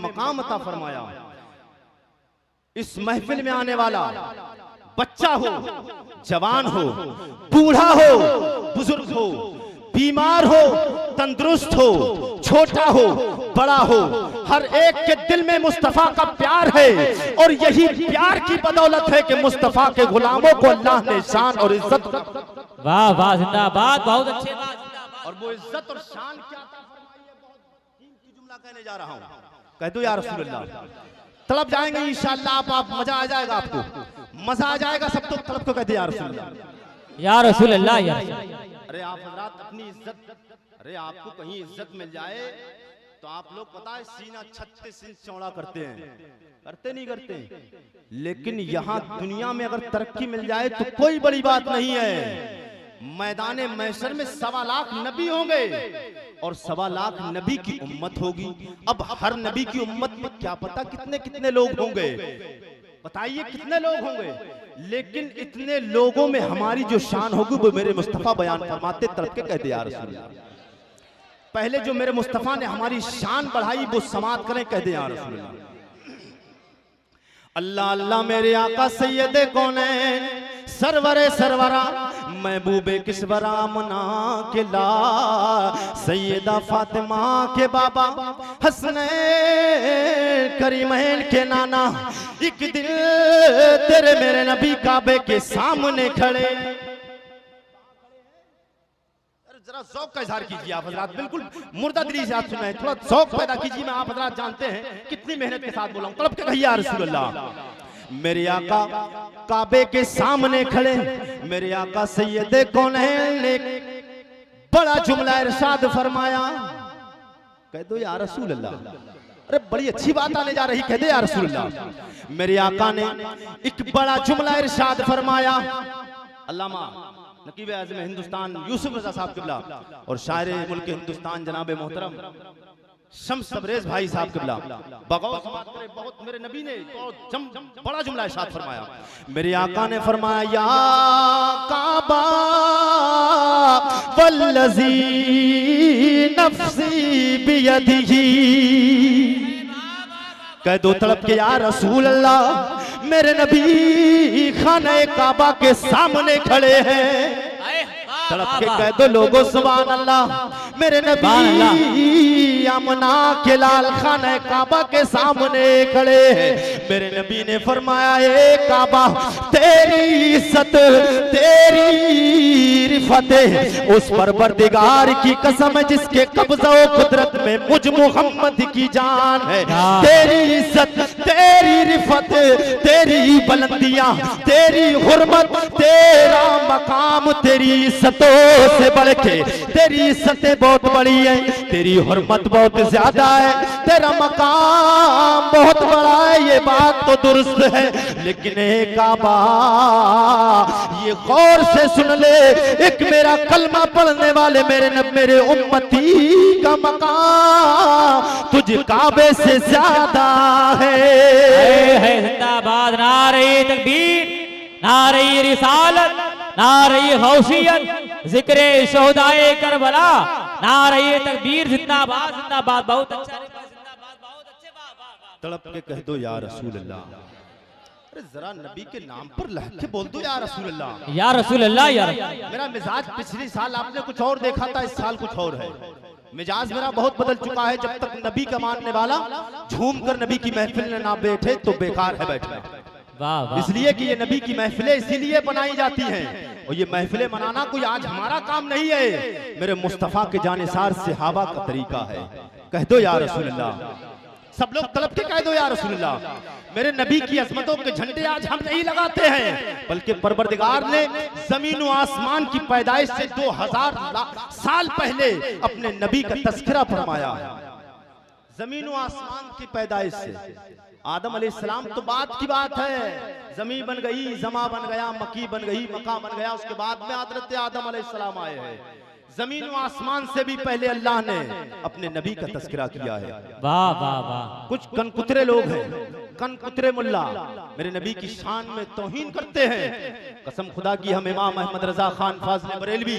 मकाम अता फरमाया। इस महफिल में आने वाला बच्चा हो, जवान हो, बूढ़ा हो, बुजुर्ग हो, बीमार हो, तंदुरुस्त हो, छोटा हो, बड़ा हो, हर एक के दिल में मुस्तफा का प्यार है। और यही प्यार की बदौलत है कि मुस्तफा के गुलामों को अल्लाह ने शान और इज्जत, वाह वाह, जिंदाबाद, बहुत अच्छे बात। और वो इज्जत और शान क्या बहुत कीमती जुमला कहने जा रहा हूँ। कह दो या रसूल अल्लाह। तड़प जाएंगे इंशाअल्लाह, आप मजा आ जाएगा, आपको मजा आ जाएगा। सब तो तड़प को कहते या रसूल अल्लाह, या रसूल अल्लाह, या अरे आप हजरात अपनी इज्जत, अरे आपको कहीं इज्जत मिल जाए तो आप लोग पता है सीना 36 इंच चौड़ा करते हैं, करते नहीं करते? लेकिन यहाँ दुनिया में अगर तरक्की मिल जाए तो कोई बड़ी बात नहीं है। मैदान महशर में 1.25 लाख नबी होंगे और 1.25 लाख नबी की उम्मत होगी। अब हर नबी की उम्मत में क्या पता कितने कितने लोग होंगे, बताइए कितने लोग होंगे। लेकिन इतने लोगों में हमारी जो शान होगी वो मेरे मुस्तफा बयान फरमाते, तड़प के कहते या रसूल अल्लाह। पहले जो मेरे मुस्तफा ने हमारी शान बढ़ाई वो समात करें, कहते या रसूल अल्लाह। अल्लाह अल्लाह मेरे आका सैयदे कौनैन सरवरे सरवरा महबूबे किसवरा मुना के ला सैयदा फातिमा के बाबा हसनैन करीमैन के नाना एक दिन तेरे मेरे नबी काबे के सामने खड़े। जरा ज़ौक़ का इज़हार कीजिए आप हज़रात, बिल्कुल मुर्दा दिली से आप सुनाए, थोड़ा ज़ौक़ पैदा कीजिए। मैं आप हज़रात जानते हैं कितनी मेहनत के साथ बोला हूँ। तड़प के कहिए या रसूल अल्लाह। मेरे आका काबे के सामने खड़े, मेरे आका सैयदे कौनैन ने बड़ा जुमला इरशाद फरमाया। कह दो या रसूल अल्लाह। अरे बड़ी अच्छी बात आने जा रही, कह दे या रसूल अल्लाह। मेरे आका ने एक बड़ा जुमला इरशाद फरमाया। अल्लामा नकीब आज़म हिंदुस्तान यूसुफ रज़ा साहब किबला और शायर मुल्क हिंदुस्तान जनाब मोहतरम शम्स तबरेज़ भाई साहब किबला बगौस बहुत मेरे नबी ने बड़ा जुमला इरशाद फरमाया। मेरे आका ने फरमाया या काबा वल्लज़ी नफ्सी बियदिही। कह दो तड़प के या रसूल अल्लाह, मेरे नबी खाने काबा के सामने खड़े हैं। तड़प के कह दो लोगों सुभान अल्लाह, मेरे नबी आमना के लाल खाने काबा के सामने खड़े हैं। मेरे नबी ने फरमाया ए काबा तेरी इज्जत तेरी रिफत उस परवरदिगार की कसम जिसके कब्ज़ा व कुदरत में मुझ मुहम्मद की जान है। तेरी इज्जत तेरी रिफत तेरी बुलंदियां तेरी हुर्मत तेरा मकाम तेरी इज्जतों से बढ़ के तेरी इज्जतें बहुत बड़ी है, तेरी हुर्मत बहुत ज्यादा है, तेरा मकाम बहुत बड़ा है, ये बात तो दुरुस्त है। लेकिन एक काबा ये गौर से सुन ले, एक मेरा कलमा पढ़ने वाले मेरे उम्मती का मकाम तुझ काबे से ज्यादा है। जिंदाबाद, नारे तकबीर, नारे रिसालत, नारे गौसियत, जिक्रे शोहदाए करबला, नारे तकबीर, जिंदाबाद जिंदाबाद। बहुत अच्छा, जिंदाबाद, बहुत अच्छे, वाह वाह वाह। तड़प के कह दो या रसूल अल्लाह। अरे जरा नबी के नाम पर लहके बोल दो या रसूल अल्लाह, या रसूल अल्लाह। यार मेरा मिजाज पिछले साल आपने कुछ और देखा था, इस साल कुछ और है। मिजाज मेरा बहुत बदल चुका है। जब तक नबी का मानने वाला झूम कर नबी की महफिल में ना बैठे तो बेकार है बैठना। वाह वाह। इसलिए कि ये नबी की महफिलें इसीलिए बनाई जाती हैं और ये महफिलें मनाना कोई आज हमारा काम नहीं है, मेरे मुस्तफा के जानिसार सहाबा का तरीका है। कह दो या रसूल अल्लाह। सब लोग तलब के कह दो या रसूल अल्लाह। मेरे नबी की अजमतों के झंडे आज हम नहीं लगाते हैं, बल्कि परवरदिगार ने जमीन व आसमान की पैदाइश से 2000 साल पहले अपने नबी का तज़किरा फरमाया। जमीन व आसमान की पैदाइश से आदम अलैहिस्सलाम तो बात की बात है, जमीन बन गई, जमा बन गया, मकी बन गई, मका बन गया, उसके बाद में हज़रत आदम अलैहिस्सलाम आए हैं। जमीन व आसमान से भी पहले अल्लाह ने अपने नबी का तज़किरा किया है। वाह वाह वाह। कुछ कनकुतरे लोग हैं कन कुतरे मुल्ला मेरे नबी की शान में तौहीन करते हैं। कसम खुदा की हम इमाम अहमद रजा खान फाज़िल बरेलवी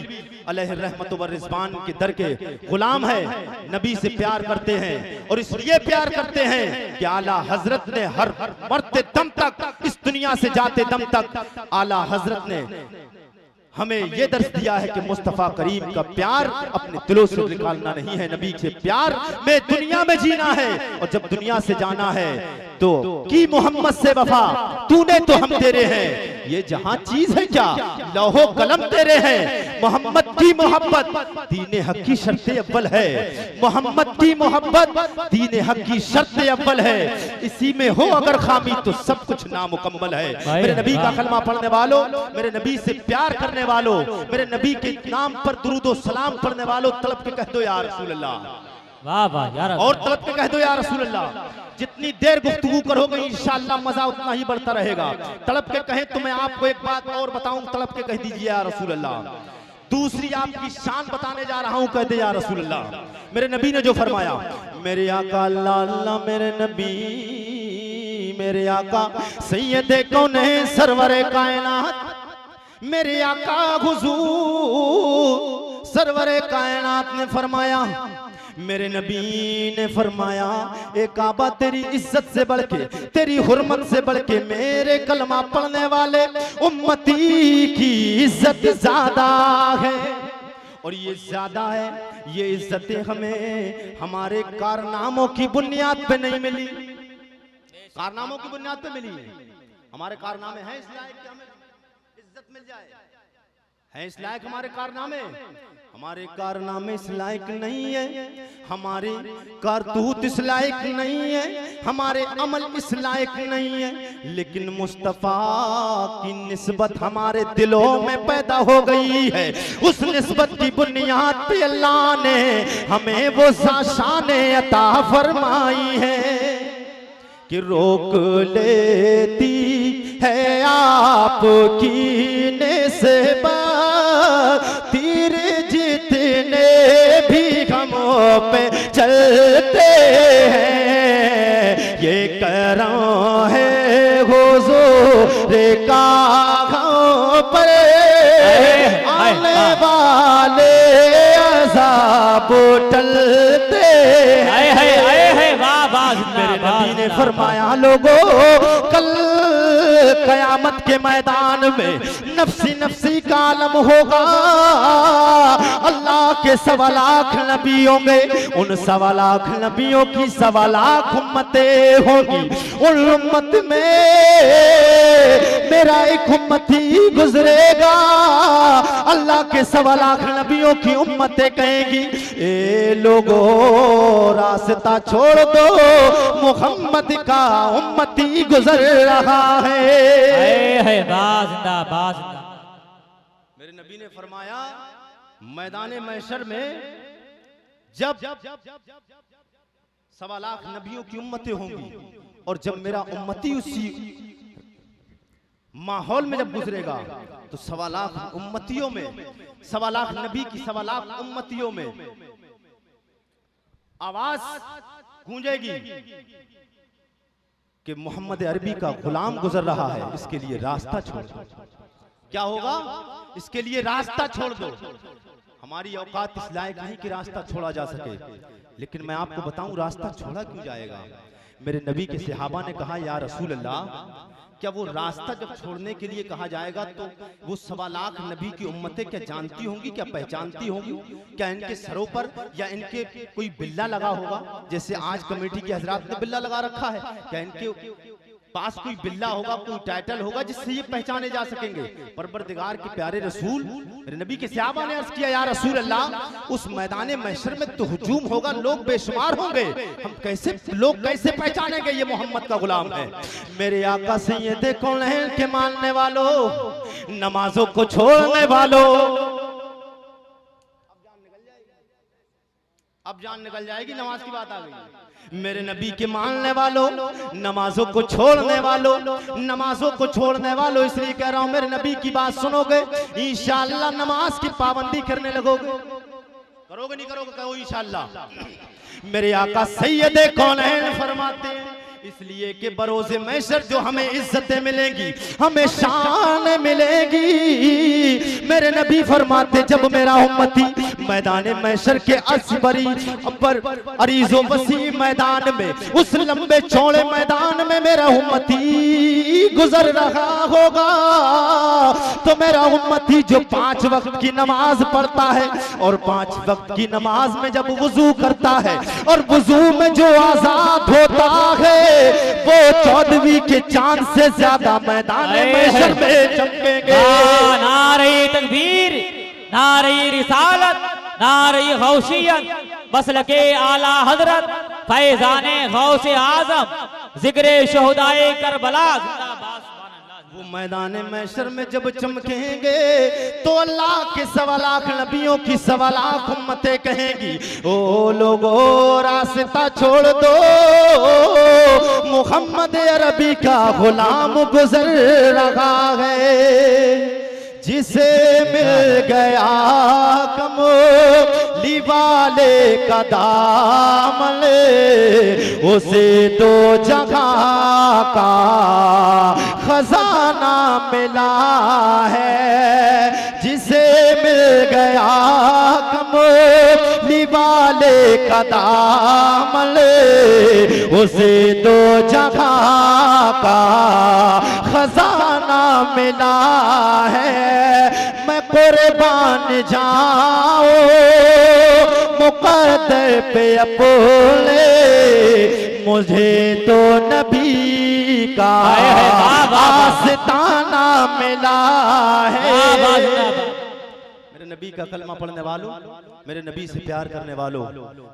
अलैहि रहमत व रिज़वान के दर के गुलाम है, नबी से प्यार करते हैं और इसलिए प्यार करते हैं कि आला हजरत ने हर मरते दम तक, इस दुनिया से जाते दम तक आला हजरत ने हमें यह दर्श दिया है कि मुस्तफ़ा करीम का प्यार अपने दिलों से निकालना नहीं है, नबी से प्यार में दुनिया में जीना है और जब दुनिया से जाना है तो की मोहम्मद से वफा तूने तो हम तेरे हैं। ये जहां चीज है क्या लौहो कलम तेरे हैं। मोहम्मद की मोहब्बत दीन हक की शर्त अव्वल है, मोहम्मद की मोहब्बत दीन हक की शर्त अव्वल है। इसी में हो अगर खामी तो सब कुछ नामुकम्मल है। मेरे नबी का कलमा पढ़ने वालों, मेरे नबी से प्यार करने वालों, मेरे नबी के नाम पर दुरूद सलाम पढ़ने वालों, तड़प के कह दो या रसूल अल्लाह, वाह वाह यार, और तड़प के कह दो या रसूल अल्लाह। जितनी देर गुफ्तगू करोगे इंशाअल्लाह मजा उतना ही बढ़ता रहेगा। तड़प के कहें तो मैं आपको एक बात और बताऊं, तड़प के कह दीजिए या रसूल अल्लाह। दूसरी आपकी शान बताने जा रहा हूं, कह दे या रसूल अल्लाह। मेरे नबी ने जो फरमाया, मेरे आका अल्लाह अल्लाह मेरे नबी, मेरे आका सैयदे कौनैन सरवरे कायनात, मेरे आका हुजूर सरवरे कायनात ने फरमाया, मेरे नबी ने फरमाया, ए काबा तेरी इज्जत से बढ़ के, तेरी हुर्मत से बढ़ के मेरे कलमा पढ़ने वाले उम्मती की इज्जत ज्यादा है। और ये ज्यादा है, ये इज्जतें हमें हमारे कारनामों की बुनियाद पे नहीं मिली, कारनामों की बुनियाद पे मिली। हमारे कारनामे हैं इस लायक कि हमें इज्जत मिल जाए, हैं इस लायक हमारे कारनामे? हमारे कारनामे इस लायक नहीं है, हमारे कारतूत इस लायक नहीं है, हमारे अमल इस लायक नहीं है, लेकिन मुस्तफा की निस्बत हमारे दिलों में पैदा हो गई है। उस निस्बत की बुनियाद पे अल्लाह ने हमें वो शान अता फरमाई है कि रोक लेती है आपकी निस्बत तीर जितने भी गमों पे चलते हैं, ये करम है हुजूर का घाव पर आने वाले अज़ाब टलते हैं। मेरे नबी ने फरमाया, लोगों कल कयामत के मैदान में नफ्सी नफ्सी का आलम होगा। अल्लाह के 1.25 लाख नबी होंगे, उन 1.25 लाख नबियों की 1.25 लाख उम्मतें होंगी। उन उम्मत में मेरा एक उम्मती गुजरेगा। अल्लाह के 1.25 लाख नबियों की उम्मतें कहेंगी, ए लोगों रास्ता छोड़ दो, मोहम्मद का उम्मती गुजर रहा है। मेरे नबी ने फरमाया, मैदान महशर में जब 1.25 लाख नबियों की उम्मतें होंगी और जब मेरा उम्मती उसी माहौल में जब गुजरेगा तो 1.25 लाख उम्मतियों में, 1.25 लाख नबी की 1.25 लाख उम्मतियों में आवाज गूंजेगी कि मोहम्मद अरबी का गुलाम गुजर रहा है, इसके लिए रास्ता छोड़ दो। क्या होगा? इसके लिए रास्ता छोड़ दो। हमारी औकात इस लायक नहीं कि रास्ता छोड़ा जा सके, लेकिन मैं आपको बताऊं रास्ता छोड़ा क्यों जाएगा। मेरे नबी के सहाबा ने कहा, या रसूल अल्लाह, क्या वो रास्ता जब छोड़ने के लिए कहा जाएगा तो वो 1.25 लाख नबी की उम्मतें क्या जानती होंगी, क्या पहचानती होंगी? क्या इनके सरों पर या इनके कोई बिल्ला लगा होगा, जैसे आज कमेटी के हजरात ने बिल्ला लगा रखा है? क्या इनके पास कोई बिल्ला होगा, कोई टाइटल होगा जिससे ये पहचाने जा सकेंगे? परवरदिगार के प्यारे रसूल मेरे नबी के सहाबा ने अर्ज किया, या रसूल अल्लाह, उस मैदान महशर में तो हुजूम होगा, लोग बेशुमार होंगे, हम कैसे, लोग कैसे पहचानेंगे ये मोहम्मद का गुलाम है? मेरे आका सैयदे कौनैन के मानने वालों, नमाजों को छोड़ने वालों, अब जान निकल जाएगी, नमाज की बात आ गई। मेरे नबी के मानने वालों, नमाजों को छोड़ने वालों, नमाजों को छोड़ने वालों, इसलिए कह रहा हूं मेरे नबी की बात सुनोगे इंशाअल्लाह नमाज की पाबंदी करने लगोगे। करोगे नहीं करोगे? कहो इंशाअल्लाह। मेरे आका सैयदे कौनैन फरमाते हैं, इसलिए कि बरोज़े महशर जो हमें इज्जतें मिलेंगी, हमें शान मिलेगी। मेरे नबी फरमाते जब मेरा उम्मती मैदान महशर के असबरी पर अरीज़ो वसी मैदान में, उस लंबे चौड़े मैदान में मेरा उम्मती गुजर रहा होगा, तो मेरा उम्मती जो 5 वक्त की नमाज पढ़ता है और 5 वक्त की नमाज में जब वुजू करता है और वुजू में जो आजाद होता है, वो 14वीं के चांद से ज्यादा मैदान महशर में चमकेंगे। नारे तकबीर, नारे रिसालत, नारे गौसियत, मसलके आला हजरत फैजाने गौसे आजम जिक्रे शोहदाए करबला। वो मैदान महशर में जब चमकेंगे तो अल्लाह के 1.25 लाख नबियों की 1.25 लाख उम्मतें कहेंगी, ओ लोगो रास्ता छोड़ दो, मोहम्मद अरबी का गुलाम गुजर रहा है। जिसे मिल गया कमली वाले का दामन, उसे 2 जगह का खजाना मिला है। जिसे मिल गया कमली वाले का दामन, उसे 2 जगह का खजाना मिला है। मैं कुर्बान जाऊं मुकद्दर पे अपने, मुझे तो नबी का आस्ताना मिला है। मेरे नबी का कलमा पढ़ने वालों, मेरे नबी से प्यार करने वालों,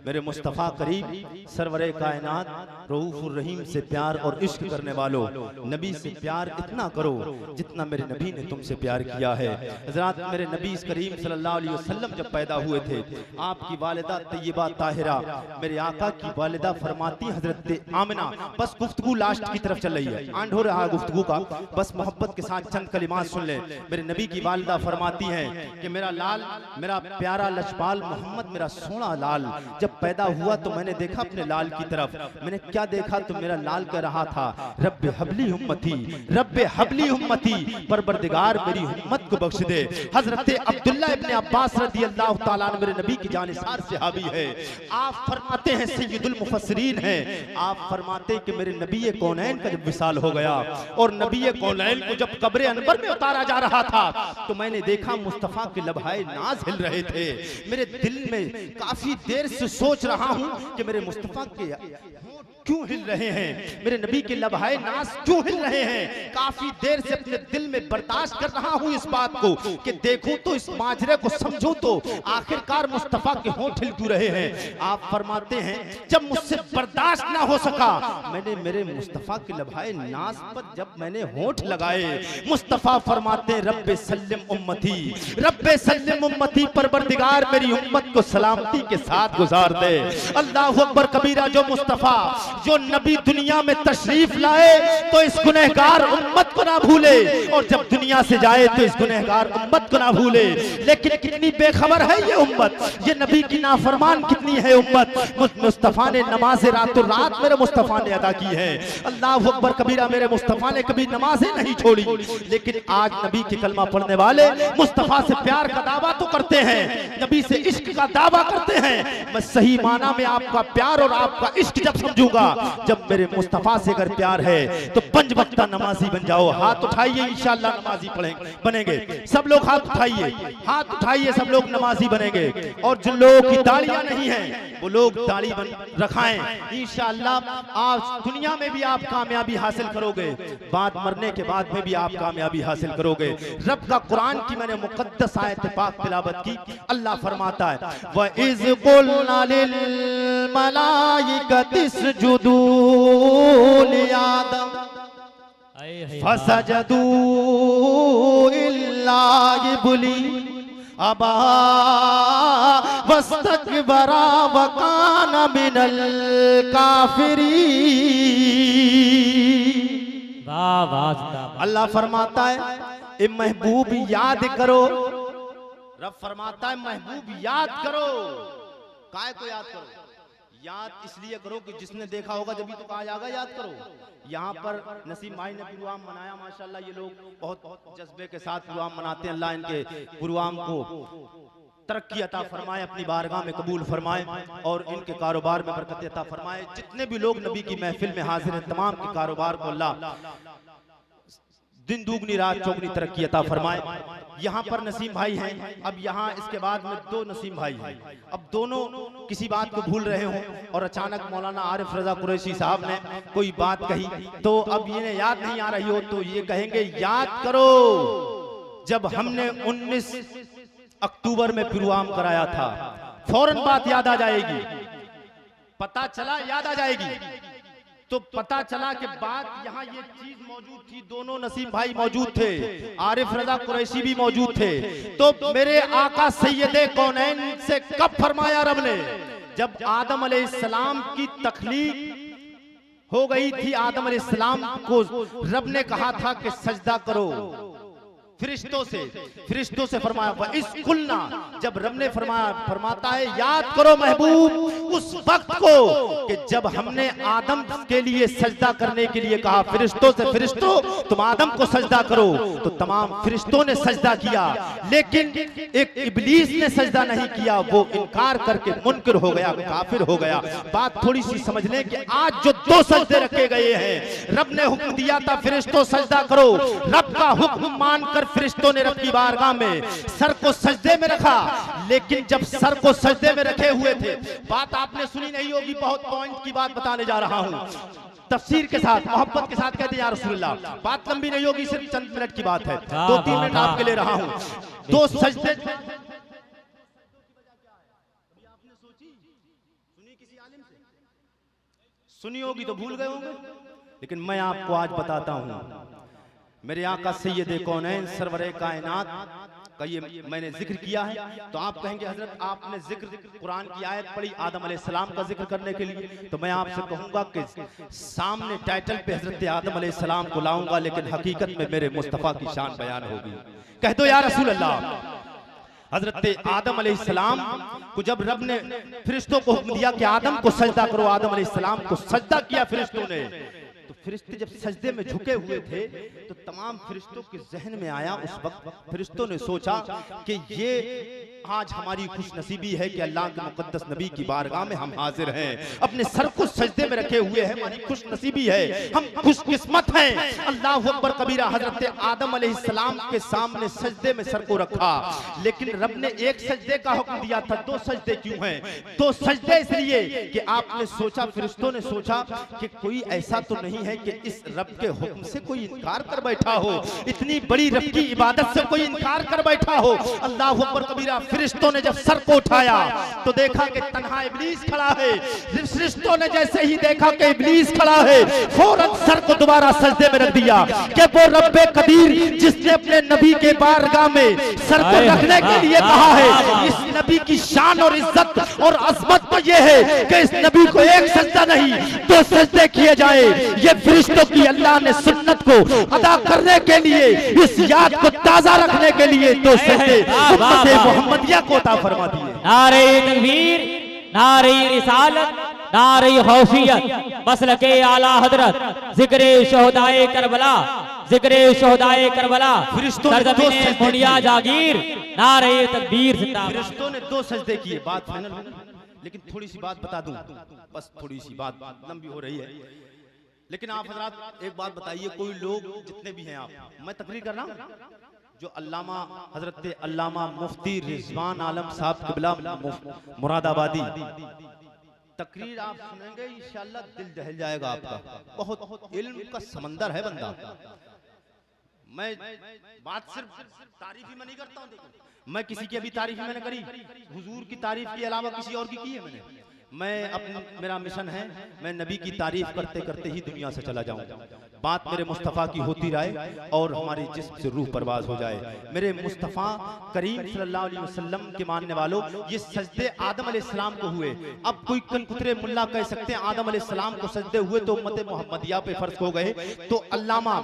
मेरे मुस्तफ़ा करीब सरवरे कायनात रऊफ़ुर रहीम से प्यार और इश्क करने वालों, नबी से प्यार इतना करो जितना मेरे नबी ने तुमसे प्यार किया है। हज़रात, मेरे नबी करीम सल्लल्लाहु अलैहि वसल्लम जब पैदा हुए थे, आपकी वालिदा तैयबा ताहिरा मेरे आका की वालिदा फरमाती, हजरत आमिना, बस गुफ्तगू लास्ट की तरफ चल रही है, आंड हो रहा है गुफ्तगू का, बस मोहब्बत के साथ चंद कलिमात सुन ले। मेरे नबी की वालिदा फरमाती हैं कि मेरा लाल, मेरा प्यारा लजपाल मोहम्मद, मेरा सोना लाल जब पैदा हुआ तो मैंने देखा अपने लाल की तरफ, मैंने क्या देखा तो मेरा लाल कह रहा था, रब्बे हबली उम्मती, रब्बे हबली उम्मती, परवरदिगार मेरी उम्मत को बख्श दे। हजरत अब्दुल्ला इब्ने अब्बास रदी अल्लाह तआला अन्हु मेरे नबी की जानिसार सहाबी है। आप फरमाते हैं, सय्यदुल मुफस्सिरीन हैं, आप फरमाते हैं कि मेरे नबी कौनैन का जब विसाल हो गया और नबी कौनैन को जब कब्र अनवर में उतारा जा रहा था, तो मैंने देखा मुस्तफा के लबहाए नाज हिल रहे थे। मेरे दिल में काफी देर से सोच रहा हूं कि मेरे मुस्तफा के क्यों हिल रहे हैं, मेरे नबी के लबहाए नाज क्यों हिल रहे हैं। काफी देर से अपने दिल में बर्दाश्त कर रहा हूं इस बात को कि देखूं तो इस माजरे को समझूं तो आखिरकार मुस्तफा के होंठ हिल क्यों रहे हैं। आप फरमाते हैं जब मुझसे बर्दाश्त ना हो सका, मैंने मेरे मुस्तफा के लबहाए नाज पर जब मैंने होंठ लगाए, मुस्तफा फरमाते हैं रब्बे सल्लिम उम्मती, रब्बे सल्लिम उम्मती, परवरदिगार मेरी उम्मत को सलामती के साथ गुजार दे। अल्लाहु अकबर कबीरा। जो मुस्तफा, जो नबी दुनिया में तशरीफ लाए तो इस गुनहगार उम्मत को ना भूले, और जब दुनिया से जाए तो इस गुनहगार उम्मत को ना भूले। लेकिन कितनी बेखबर है ये उम्मत, ये नबी की नाफरमान कितनी है उम्मत। मुस्तफा ने नमाज रातों रात मेरे मुस्तफा ने अदा की है। अल्लाहु अकबर कबीरा। मेरे मुस्तफा ने कभी नमाजें नहीं छोड़ी, लेकिन आज नबी के कलमा पढ़ने वाले मुस्तफा से प्यार का दावा तो करते हैं, नबी से इश्क का दावा करते हैं। मैं सही माना में आपका प्यार और आपका इश्क जब समझूंगा, जब मेरे मुस्तफा से अगर प्यार है तो 5 वक्त नमाजी बन जाओ। हाथ उठाइए, इंशाअल्लाह नमाजी बनेंगे। सब लोग हाथ उठाइए, हाथ उठाइए, सब लोग नमाजी बनेंगे। और जिन लोगों की दाढ़ियां नहीं है वो लोग दाढ़ी रखाएं। इंशाअल्लाह आज दुनिया में भी आप कामयाबी हासिल करोगे, बाद मरने के बाद में भी आप कामयाबी हासिल करोगे। रब का कुरान की मैंने मुकद्दस आयत पाक तिलावत की। अल्लाह फरमाता है व इज़ क़ुलना लिल मलाइकति इसजुदू लि आदम फसजदू इल्ला इब्लीस अबा वस्तकबरा व काना मिनल काफिरीन। वाह वाह। अल्लाह फरमाता है ए महबूब याद करो, रब फरमाता है महबूब याद करो। काय को याद करो? याद इसलिए करो कि जिसने देखा होगा जब भी तो कहा जाएगा याद करो। यहाँ पर नसीम भाई ने प्रोग्राम मनाया, माशाल्लाह ये लोग बहुत जज्बे के साथ प्रोग्राम मनाते हैं। अल्लाह इनके प्रोग्राम को तरक्की अता फरमाए, अपनी बारगाह में कबूल फरमाए और इनके कारोबार में बरकत अता फरमाए। जितने भी लोग नबी की महफिल में हाजिर हैं, तमाम के कारोबार को अल्लाह दिन दुगनी रात चौगनी तरक्की अता फरमाए। यहाँ पर नसीम भाई हैं, अब यहाँ इसके बाद में दो नसीम भाई हैं। अब दोनों किसी बात को भूल रहे हों और अचानक मौलाना आरिफ रजा कुरैशी साहब ने कोई बात कही तो अब ये याद नहीं आ रही हो तो ये कहेंगे याद करो जब हमने 19 अक्टूबर में प्रोग्राम कराया था, फौरन बात याद आ जाएगी। पता चला याद आ जाएगी तो पता चला कि बात यहाँ ये चीज मौजूद थी, दोनों नसीम भाई मौजूद थे, आरिफ रजा कुरैशी भी मौजूद थे। तो मेरे आका सैयदे कौनैन से कब फरमाया रब ने, जब आदम अलैहिस्सलाम की तख्लीक हो गई थी, आदम अलैहिस्सलाम को रब ने कहा था कि सजदा करो। फरिश्तों से फरमाया इस कुलना, जब रब ने फरमाता है याद करो महबूब उस वक्त को कि जब हमने आदम के लिए सजदा करने के लिए कहा फरिश्तों से, फरिश्तों तुम आदम को सजदा करो, तो तमाम फरिश्तों ने सजदा किया, लेकिन एक इब्लीस ने सजदा नहीं किया, वो इनकार करके मुनकिर हो गया, काफिर हो गया। बात थोड़ी सी समझ लें कि आज जो दो सजदे रखे गए हैं, रब ने हुक्म दिया था फरिश्तों सजदा करो, रब का हुक्म मानकर फरिश्तों ने रब की बारगाह में सर को सजदे में रखा, लेकिन जब सर को सजदे में रखे हुए थे, बात आपने सुनी नहीं होगी, बहुत पॉइंट की बात बताने जा रहा हूं, तफसीर के साथ मोहब्बत के साथ कहते हैं या रसूलुल्लाह, बात लंबी नहीं होगी, सिर्फ चंद मिनट की बात है, 2-3 मिनट आपके ले रहा हूं। दो सजदे सुनी होगी तो भूल गए होंगे, लेकिन मैं आपको आज बताता हूं। मेरे आका सैयदे कौनैन सरवरे कायनात का ये मैंने जिक्र किया है तो आप कहेंगे हजरत आपने जिक्र कुरान की आयत पढ़ी आदम अलैहिस्सलाम का जिक्र करने के लिए, तो मैं आपसे कहूंगा कि सामने टाइटल पे हजरत आदम अलैहिस्सलाम को लाऊंगा, लेकिन हकीकत में मेरे मुस्तफा की शान बयान होगी। कह दो या रसूल अल्लाह। हजरत आदम अलैहिस्सलाम को जब रब ने फरिश्तों को हुक्म दिया कि आदम को सजदा करो, आदम अलैहिस्सलाम को सजदा किया फरिश्तों ने, तो फरिश्ते जब सजदे में झुके हुए थे तो तमाम फरिश्तों के जहन में आया, उस वक्त फरिश्तों ने सोचा कि ये आज हमारी खुशनसीबी है कि अल्लाह के मुकद्दस नबी की बारगाह में हम हाजिर हैं, अपने सर को सजदे में रखे हुए हैं, हमारी खुशनसीबी है, हम खुशकिस्मत हैं। अल्लाहु अकबर कबीरा। हजरत आदम अलैहिस्सलाम के सामने सजदे में सर को रखा, लेकिन रब ने एक सजदे का हुक्म दिया था, दो सजदे क्यों हैं? दो सजदे इसलिए कि आपने सोचा, फरिश्तों ने सोचा कि कोई ऐसा तो नहीं है कि इस रब के हुक्म से कोई इनकार कर बैठा हो, इतनी बड़ी रब की इबादत से कोई इनकार कर बैठा हो। अल्लाहु अकबर कबीरा। फरिश्तों ने जब सर को उठाया तो देखा कि तन्हा इब्लीस खड़ा है। फरिश्तों ने जैसे ही देखा कि इब्लीस खड़ा है, फौरन सर को दोबारा सजदे में रख दिया कि वो रब्बे कदीर जिसने अपने नबी के बारगाह में सर को रखने के लिए कहा है, इस नबी की शान और इज्जत और अजमत तो ये है कि इस नबी को एक सजदा नहीं दो सजदे किए जाए। ये फरिश्तों की अल्लाह ने सुन्नत को अदा करने के लिए, इस याद को ताजा रखने के लिए दो सजदे उम्मत मोहम्मदिया को अता फरमा दिए। नारे तकबीर, नारे रिसालत, नारे गौसियत, मसलके आला हजरत, जिक्रे शोहदाए करबला, जिक्रे शोहदाए करबला, सरजमीने मुंडिया जागीर, नारे तकबीर जिंदाबाद। फरिश्तों ने दो सजदे किए। बात फाइनल हो गई, लेकिन थोड़ी सी बात बता दूं, बस थोड़ी सी बात लंबी हो रही है, लेकिन आप हजरात एक बात बताइए, कोई लोग जितने भी हैं, आप मैं तकरीर कर रहा हूं, जो अल्लामा हजरत अल्लामा मुफ्ती रिजवान आलम साहब क़िबला मुरादाबादी तकरीर आप सुनेंगे इंशाअल्लाह दिल दहल जाएगा आपका। बहुत इल्म का समंदर है बंदा। मैं बात सिर्फ तारीफ में नहीं करता हूं, देखो मैं किसी की अभी तारीफ मैंने करी, हुजूर की तारीफ के अलावा किसी और की है मैंने। मैं अपना मेरा मिशन है, मैं नबी की तारीफ करते करते ही दुनिया से चला जाऊंगा। बात मेरे मुस्तफ़ा की होती रहे और हमारी जिस्म से रूह परवाज हो जाए। मेरे मुस्तफ़ा करीम सल्लल्लाहु अलैहि वसल्लम के मानने वालों, ये सजदे आदम अलैहिस्सलाम को हुए। अब कोई कनकुतरे मुल्ला कह सकते हैं आदम अलैहिस्सलाम को सजदे हुए तो उम्मत मोहम्मदिया पे फर्ज हो गए, तो अल्लामा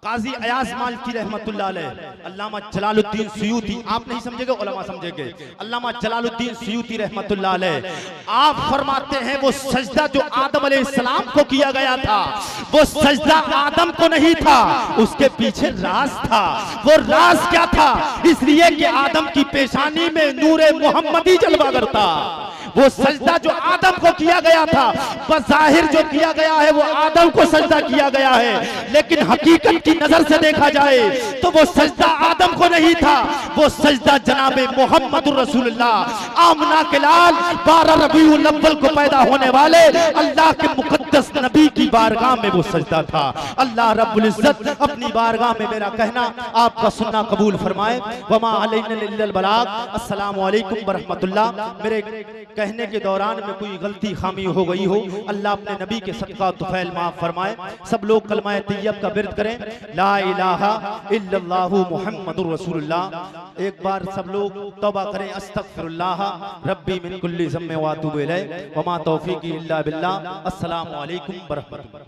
काजी अयाज मालिकी रहमतुल्लाह अलैह, अल्लामा जलालुद्दीन सुयूती, आप नहीं समझेंगे उलमा समझेंगे, अल्लामा जलालुद्दीन सुयूती रहमतुल्लाह अलैह, आप फरमाते हैं वो सजदा जो आदम अलैहिस्सलाम को किया गया था, वो सजदा आदम को नहीं था, उसके पीछे राज था। वो राज क्या था? इसलिए कि आदम की पेशानी में नूरे मोहम्मदी जलवा करता। वो सजदा जो आदम को किया गया था, बज़ाहिर जो किया गया है वो आदम को सजदा किया गया है, लेकिन हकीकत की नजर से देखा जाए तो वो सजदा आदम को नहीं था, वो सजदा जनाबे मोहम्मदुर रसूलुल्लाह आमना के लाल 12 रबीउल अव्वल को पैदा होने वाले अल्लाह के मुकद्दस नबी की बारगाह में वो सजदा था। अल्लाह रब्बुल इज्जत अपनी बारगाह में मेरा कहना आपका सुनना कबूल फरमाए। वमा अलैना इल्लल बलाग। अस्सलामु अलैकुम व रहमतुल्लाह। मेरे कहने के दौरान में कोई गलती खामी हो गई हो, अल्लाह अपने नबी के सदका तुफैल माफ फरमाए। सब लोग कलमा तैयब का विर्द करें, ला इलाहा इल्लल्लाहु मुहम्मदुर रसूलुल्लाह। एक बार सब लोग तौबा करें, अस्तगफिरुल्लाह रब्बी मिन कुल्ली ज़म्मे व अतूबु इलैह। वमा तौफीकी इल्ला बिल्लाह। अस्सलामु अलैकुम व रहमतुल्लाह।